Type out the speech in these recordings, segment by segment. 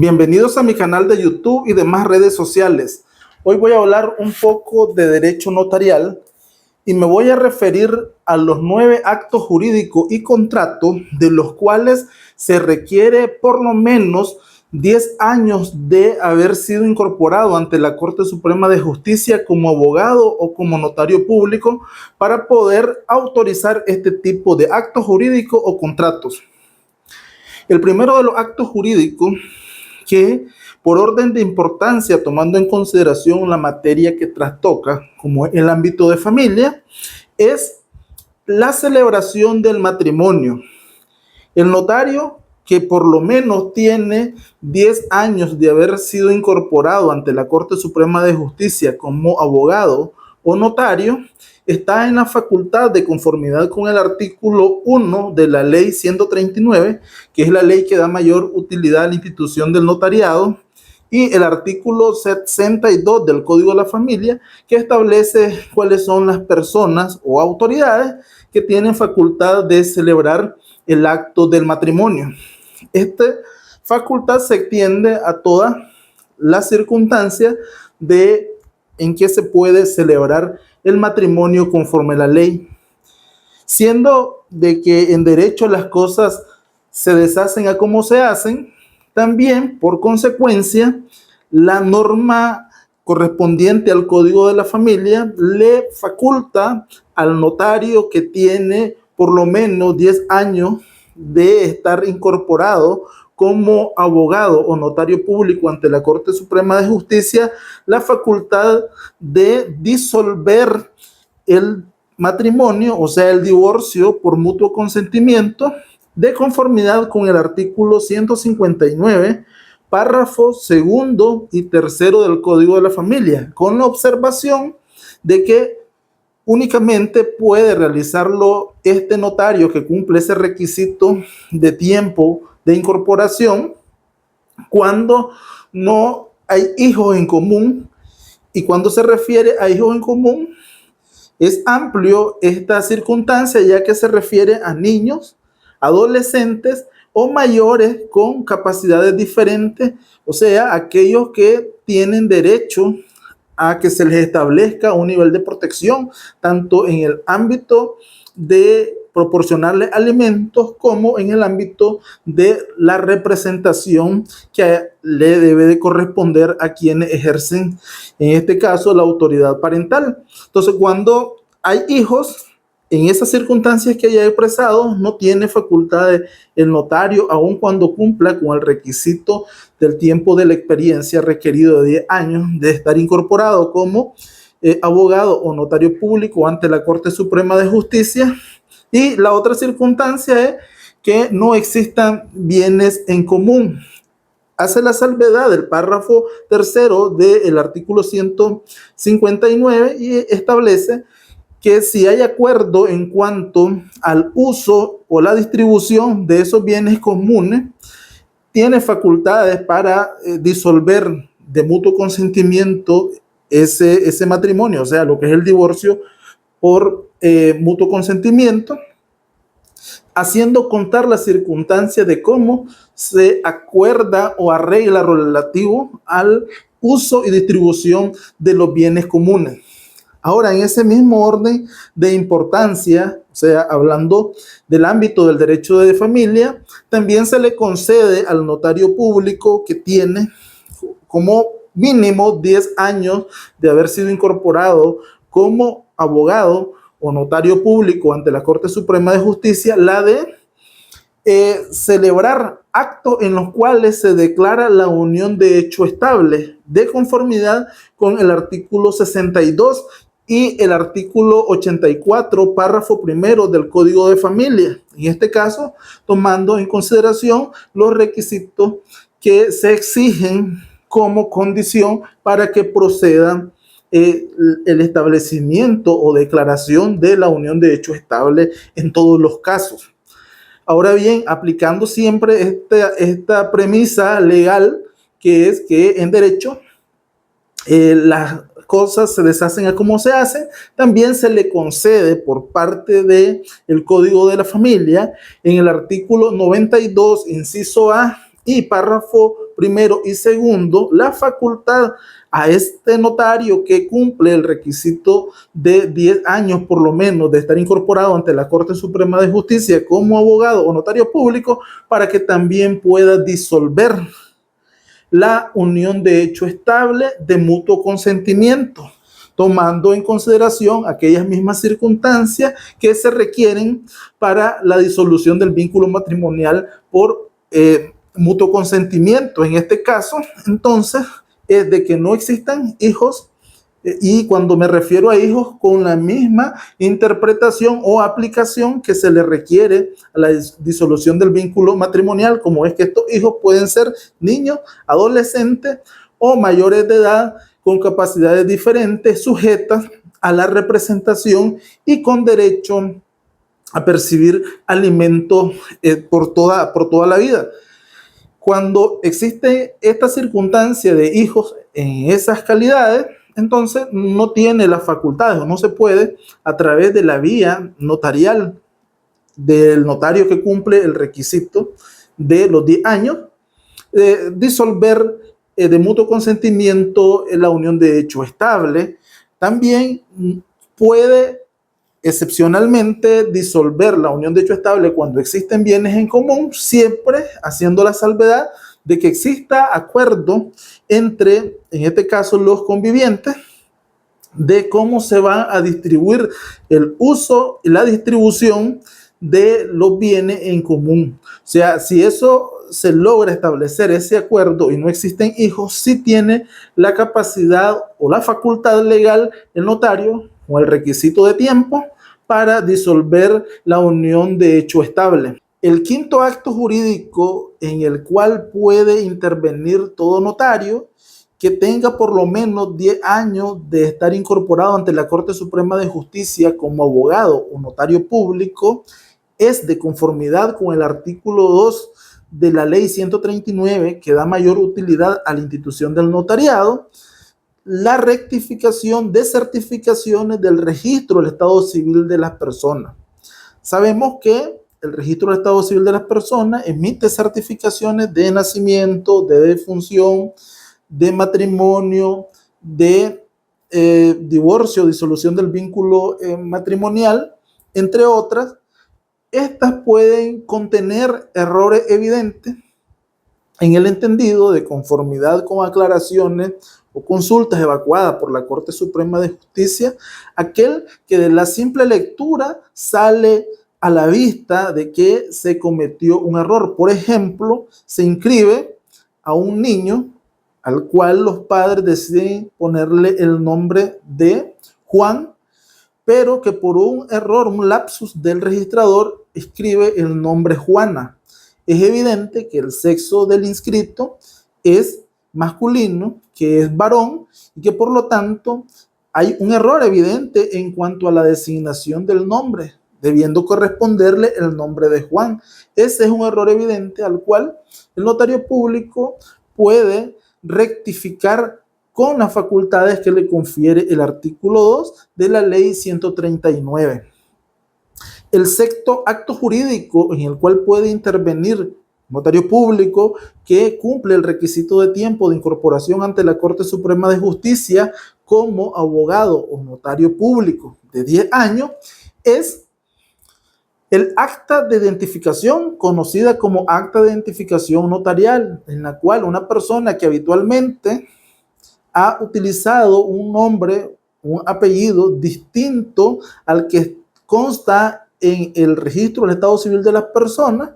Bienvenidos a mi canal de YouTube y demás redes sociales. Hoy voy a hablar un poco de derecho notarial y me voy a referir a los 9 actos jurídicos y contratos de los cuales se requiere por lo menos 10 años de haber sido incorporado ante la Corte Suprema de Justicia como abogado o como notario público para poder autorizar este tipo de actos jurídicos o contratos. El primero de los actos jurídicos que por orden de importancia, tomando en consideración la materia que trastoca, como el ámbito de familia, es la celebración del matrimonio. El notario que por lo menos tiene 10 años de haber sido incorporado ante la Corte Suprema de Justicia como abogado o notario, está en la facultad de conformidad con el artículo 1 de la ley 139, que es la ley que da mayor utilidad a la institución del notariado, y el artículo 62 del Código de la Familia, que establece cuáles son las personas o autoridades que tienen facultad de celebrar el acto del matrimonio. Esta facultad se extiende a todas las circunstancias de en que se puede celebrar el matrimonio conforme a la ley, siendo de que en derecho las cosas se deshacen a como se hacen. También, por consecuencia, la norma correspondiente al Código de la Familia le faculta al notario que tiene por lo menos 10 años de estar incorporado como abogado o notario público ante la Corte Suprema de Justicia la facultad de disolver el matrimonio, o sea, el divorcio por mutuo consentimiento, de conformidad con el artículo 159, párrafo segundo y tercero del Código de la Familia, con la observación de que únicamente puede realizarlo este notario que cumple ese requisito de tiempo de incorporación cuando no hay hijos en común. Y cuando se refiere a hijos en común, es amplio esta circunstancia, ya que se refiere a niños, adolescentes o mayores con capacidades diferentes, o sea, aquellos que tienen derecho a que se les establezca un nivel de protección, tanto en el ámbito de proporcionarle alimentos como en el ámbito de la representación que le debe de corresponder a quienes ejercen, en este caso, la autoridad parental. Entonces, cuando hay hijos, en esas circunstancias que haya expresado, no tiene facultades el notario, aun cuando cumpla con el requisito del tiempo de la experiencia requerido de 10 años de estar incorporado como abogado o notario público ante la Corte Suprema de Justicia. Y la otra circunstancia es que no existan bienes en común. Hace la salvedad del párrafo tercero del artículo 159 y establece que si hay acuerdo en cuanto al uso o la distribución de esos bienes comunes, tiene facultades para disolver de mutuo consentimiento ese matrimonio, o sea, lo que es el divorcio por mutuo consentimiento, haciendo contar las circunstancias de cómo se acuerda o arregla lo relativo al uso y distribución de los bienes comunes. Ahora, en ese mismo orden de importancia, o sea, hablando del ámbito del derecho de familia, también se le concede al notario público que tiene como mínimo 10 años de haber sido incorporado como abogado o notario público ante la Corte Suprema de Justicia, la de celebrar actos en los cuales se declara la unión de hecho estable, de conformidad con el artículo 62 y el artículo 84, párrafo primero del Código de Familia. En este caso, tomando en consideración los requisitos que se exigen como condición para que proceda el establecimiento o declaración de la unión de hecho estable en todos los casos. Ahora bien, aplicando siempre esta premisa legal, que es que en derecho las cosas se deshacen a como se hacen, también se le concede por parte del Código de la Familia, en el artículo 92, inciso A y párrafo primero y segundo, la facultad a este notario que cumple el requisito de 10 años por lo menos de estar incorporado ante la Corte Suprema de Justicia como abogado o notario público para que también pueda disolver la unión de hecho estable de mutuo consentimiento, tomando en consideración aquellas mismas circunstancias que se requieren para la disolución del vínculo matrimonial por mutuo consentimiento. En este caso, entonces, es de que no existan hijos, y cuando me refiero a hijos, con la misma interpretación o aplicación que se le requiere a la disolución del vínculo matrimonial, como es que estos hijos pueden ser niños, adolescentes o mayores de edad con capacidades diferentes, sujetas a la representación y con derecho a percibir alimentos por toda la vida. Cuando existe esta circunstancia de hijos en esas calidades, entonces no tiene las facultades o no se puede, a través de la vía notarial del notario que cumple el requisito de los 10 años, disolver de mutuo consentimiento la unión de hecho estable. También puede excepcionalmente disolver la unión de hecho estable cuando existen bienes en común, siempre haciendo la salvedad de que exista acuerdo entre, en este caso, los convivientes, de cómo se va a distribuir el uso y la distribución de los bienes en común. O sea, si eso se logra establecer ese acuerdo y no existen hijos, sí tiene la capacidad o la facultad legal el notario con el requisito de tiempo para disolver la unión de hecho estable. El quinto acto jurídico en el cual puede intervenir todo notario que tenga por lo menos 10 años de estar incorporado ante la Corte Suprema de Justicia como abogado o notario público es, de conformidad con el artículo 2 de la Ley 139, que da mayor utilidad a la institución del notariado, la rectificación de certificaciones del registro del Estado Civil de las personas. Sabemos que el registro del Estado Civil de las personas emite certificaciones de nacimiento, de defunción, de matrimonio, de divorcio, disolución del vínculo matrimonial, entre otras. Estas pueden contener errores evidentes en el entendido de conformidad con aclaraciones o consultas evacuadas por la Corte Suprema de Justicia, aquel que de la simple lectura sale a la vista de que se cometió un error. Por ejemplo, se inscribe a un niño al cual los padres deciden ponerle el nombre de Juan, pero que por un error, un lapsus del registrador, escribe el nombre Juana. Es evidente que el sexo del inscrito es masculino, que es varón, y que por lo tanto hay un error evidente en cuanto a la designación del nombre, debiendo corresponderle el nombre de Juan. Ese es un error evidente al cual el notario público puede rectificar con las facultades que le confiere el artículo 2 de la Ley 139. El sexto acto jurídico en el cual puede intervenir notario público que cumple el requisito de tiempo de incorporación ante la Corte Suprema de Justicia como abogado o notario público de 10 años es el acta de identificación, conocida como acta de identificación notarial, en la cual una persona que habitualmente ha utilizado un nombre, un apellido distinto al que consta en el registro del Estado Civil de las personas,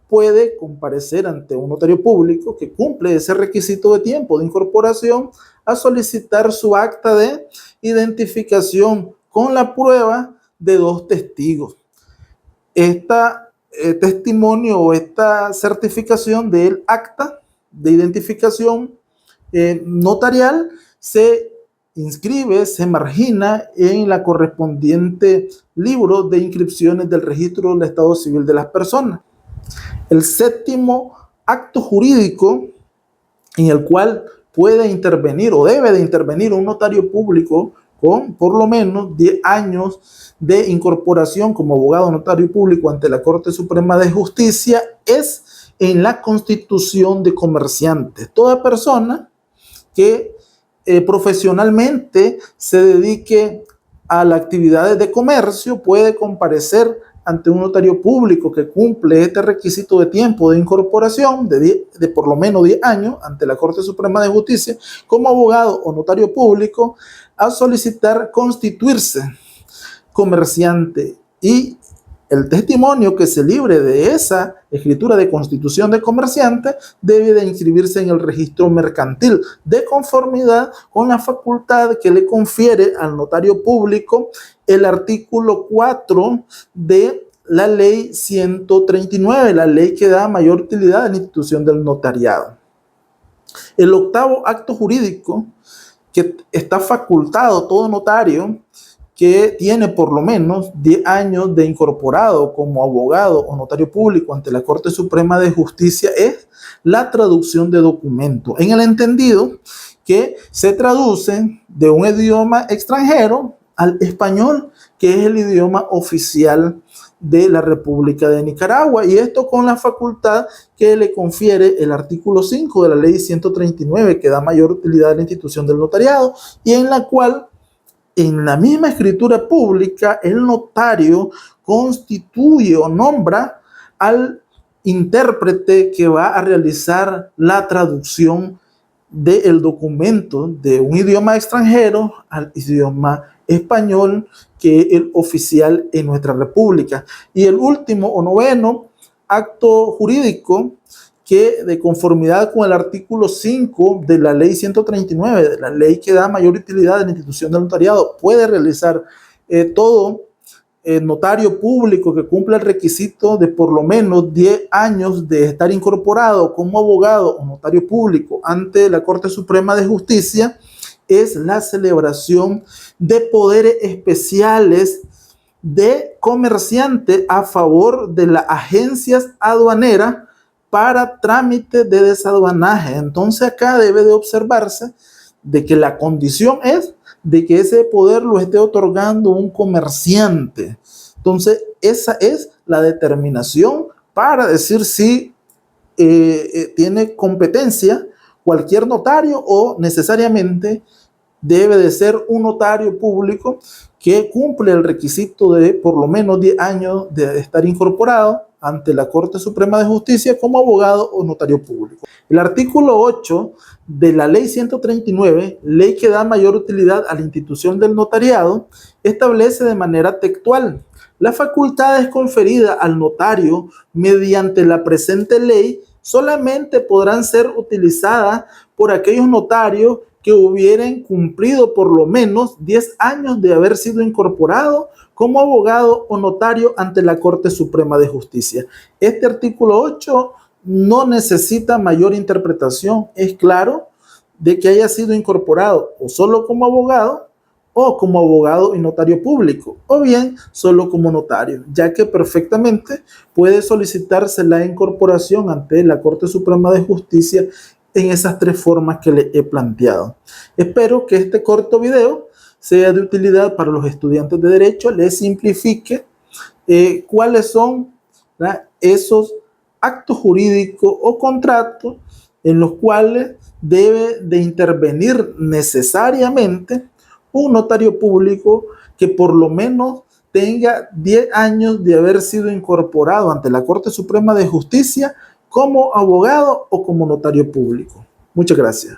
puede comparecer ante un notario público que cumple ese requisito de tiempo de incorporación a solicitar su acta de identificación con la prueba de 2 testigos. Testimonio o esta certificación del acta de identificación notarial se inscribe, se margina en la correspondiente libro de inscripciones del registro del Estado Civil de las personas. El séptimo acto jurídico en el cual puede intervenir o debe de intervenir un notario público con por lo menos 10 años de incorporación como abogado notario público ante la Corte Suprema de Justicia es en la constitución de comerciantes. Toda persona que profesionalmente se dedique a las actividades de comercio puede comparecer ante un notario público que cumple este requisito de tiempo de incorporación de por lo menos 10 años ante la Corte Suprema de Justicia como abogado o notario público a solicitar constituirse comerciante, y el testimonio que se libre de esa escritura de constitución de comerciante debe de inscribirse en el registro mercantil de conformidad con la facultad que le confiere al notario público el artículo 4 de la ley 139, la ley que da mayor utilidad a la institución del notariado. El octavo acto jurídico que está facultado todo notario que tiene por lo menos 10 años de incorporado como abogado o notario público ante la Corte Suprema de Justicia es la traducción de documentos, en el entendido que se traduce de un idioma extranjero al español, que es el idioma oficial de la República de Nicaragua, y esto con la facultad que le confiere el artículo 5 de la ley 139, que da mayor utilidad a la institución del notariado, y en la cual en la misma escritura pública el notario constituye o nombra al intérprete que va a realizar la traducción del documento de un idioma extranjero al idioma español, que es el oficial en nuestra república. Y el último o noveno acto jurídico que, de conformidad con el artículo 5 de la ley 139, de la ley que da mayor utilidad a la institución del notariado, puede realizar todo notario público que cumpla el requisito de por lo menos 10 años de estar incorporado como abogado o notario público ante la Corte Suprema de Justicia, es la celebración de poderes especiales de comerciante a favor de las agencias aduaneras para trámites de desaduanaje. Entonces acá debe de observarse de que la condición es de que ese poder lo esté otorgando un comerciante. Entonces esa es la determinación para decir si tiene competencia cualquier notario o necesariamente debe de ser un notario público que cumple el requisito de por lo menos 10 años de estar incorporado ante la Corte Suprema de Justicia como abogado o notario público. El artículo 8 de la ley 139, ley que da mayor utilidad a la institución del notariado, establece de manera textual: las facultades conferidas al notario mediante la presente ley solamente podrán ser utilizadas por aquellos notarios que hubieran cumplido por lo menos 10 años de haber sido incorporado como abogado o notario ante la Corte Suprema de Justicia. Este artículo 8 no necesita mayor interpretación. Es claro de que haya sido incorporado o solo como abogado o como abogado y notario público, o bien solo como notario, ya que perfectamente puede solicitarse la incorporación ante la Corte Suprema de Justicia en esas tres formas que le he planteado. Espero que este corto video sea de utilidad para los estudiantes de Derecho, les simplifique cuáles son esos actos jurídicos o contratos en los cuales debe de intervenir necesariamente un notario público que por lo menos tenga 10 años de haber sido incorporado ante la Corte Suprema de Justicia como abogado o como notario público. Muchas gracias.